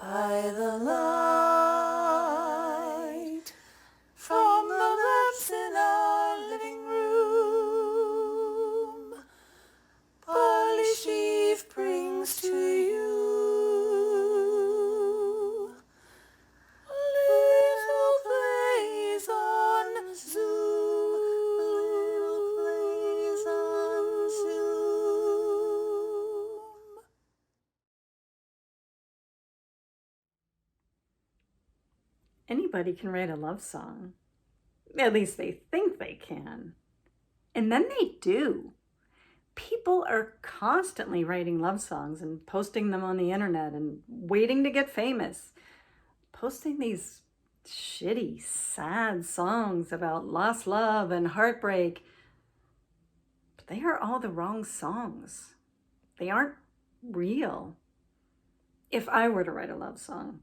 by the light from the lamps in our living room. Polish Eve brings to you little plays on Zoom. Little plays on Zoom. Anybody can write a love song. At least they think they can. And then they do. People are constantly writing love songs and posting them on the internet and waiting to get famous. Posting these shitty, sad songs about lost love and heartbreak. But they are all the wrong songs. They aren't real. If I were to write a love song,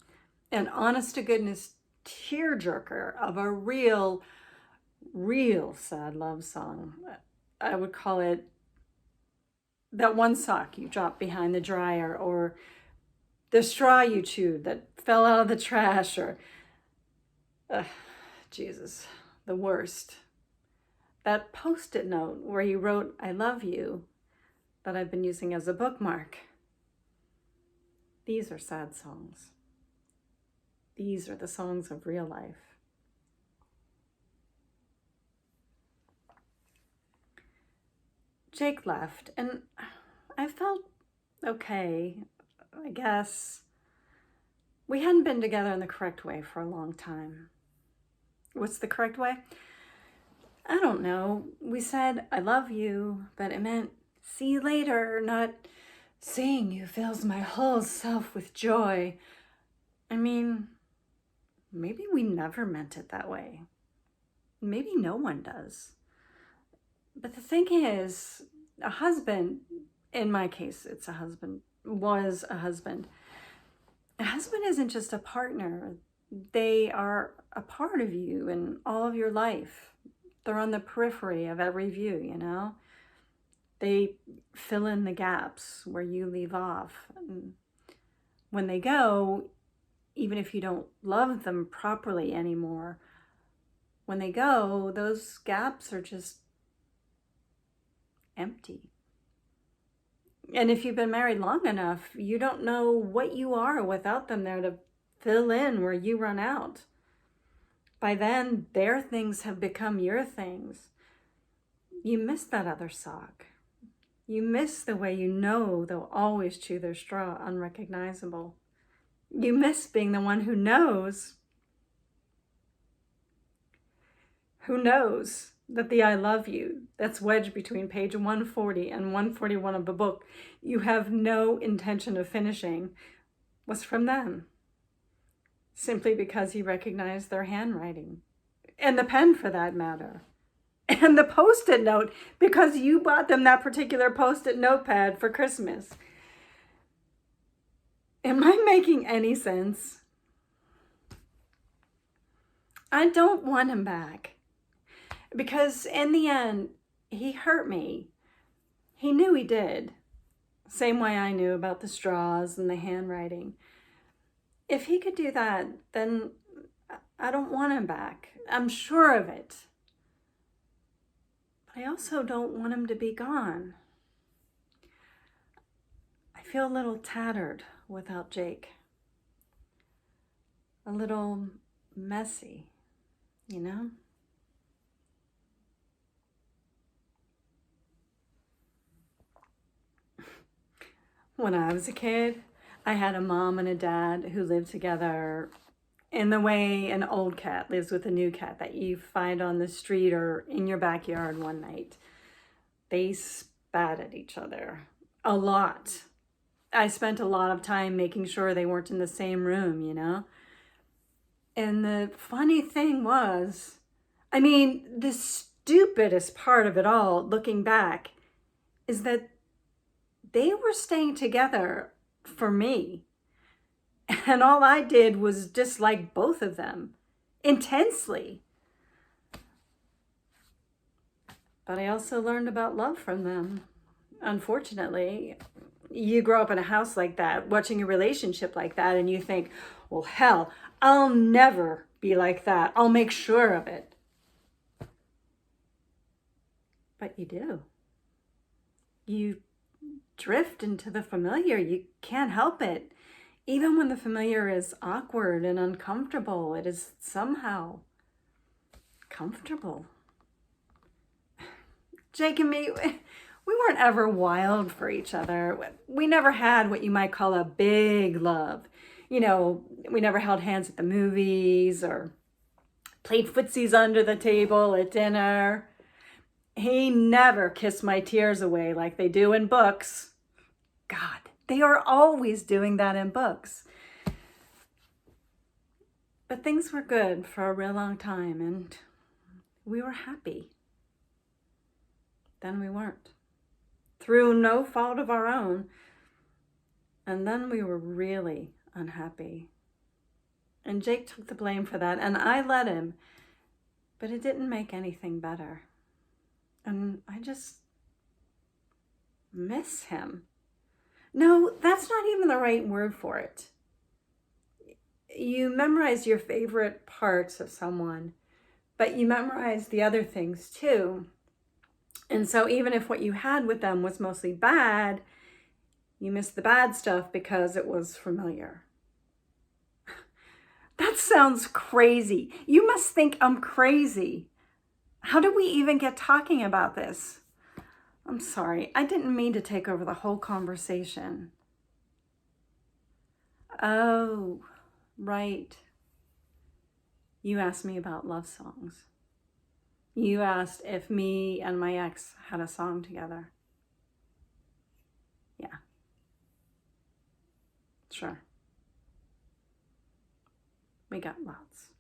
an honest to goodness tearjerker of a real sad love song, I would call it That One Sock You Dropped Behind the Dryer, or The Straw You Chewed That Fell Out of the Trash, or Jesus, the worst. That Post-it note where you wrote, I love you, that I've been using as a bookmark. These are sad songs. These are the songs of real life. Jake left, and I felt okay, I guess. We hadn't been together in the correct way for a long time. What's the correct way? I don't know. We said, I love you, but it meant see you later, not seeing you fills my whole self with joy. I mean, maybe we never meant it that way. Maybe no one does. But the thing is, a husband, in my case, it's a husband, was a husband. A husband isn't just a partner. They are a part of you and all of your life. They're on the periphery of every view, you know? They fill in the gaps where you leave off. And when they go, even if you don't love them properly anymore, when they go, those gaps are just empty. And if you've been married long enough, you don't know what you are without them there to fill in where you run out. By then, their things have become your things. You miss that other sock. You miss the way you know they'll always chew their straw unrecognizable. You miss being the one who knows that the I love you that's wedged between page 140 and 141 of the book you have no intention of finishing was from them, simply because you recognized their handwriting, and the pen for that matter, and the Post-it note because you bought them that particular Post-it notepad for Christmas. Am I making any sense? I don't want him back. Because in the end, he hurt me. He knew he did. Same way I knew about the straws and the handwriting. If he could do that, then I don't want him back. I'm sure of it. But I also don't want him to be gone. I feel a little tattered without Jake. A little messy, you know? When I was a kid, I had a mom and a dad who lived together in the way an old cat lives with a new cat that you find on the street or in your backyard one night. They spat at each other a lot. I spent a lot of time making sure they weren't in the same room, you know? And the funny thing was, the stupidest part of it all, looking back, is that they were staying together for me. And all I did was dislike both of them intensely. But I also learned about love from them. Unfortunately, You grow up in a house like that, watching a relationship like that, and you think, well, hell, I'll never be like that. I'll make sure of it. But you do. You drift into the familiar. You can't help it. Even when the familiar is awkward and uncomfortable, it is somehow comfortable. Jake and me, we weren't ever wild for each other. We never had what you might call a big love. You know, we never held hands at the movies or played footsies under the table at dinner. He never kissed my tears away like they do in books. God, they are always doing that in books. But things were good for a real long time, and we were happy. Then we weren't. Through no fault of our own. And then we were really unhappy. And Jake took the blame for that, and I let him. But it didn't make anything better. And I just miss him. No, that's not even the right word for it. You memorize your favorite parts of someone, but you memorize the other things too. And so even if what you had with them was mostly bad, you miss the bad stuff because it was familiar. That sounds crazy. You must think I'm crazy. How did we even get talking about this? I'm sorry. I didn't mean to take over the whole conversation. Oh, right. You asked me about love songs. You asked if me and my ex had a song together. Yeah. Sure. We got lots.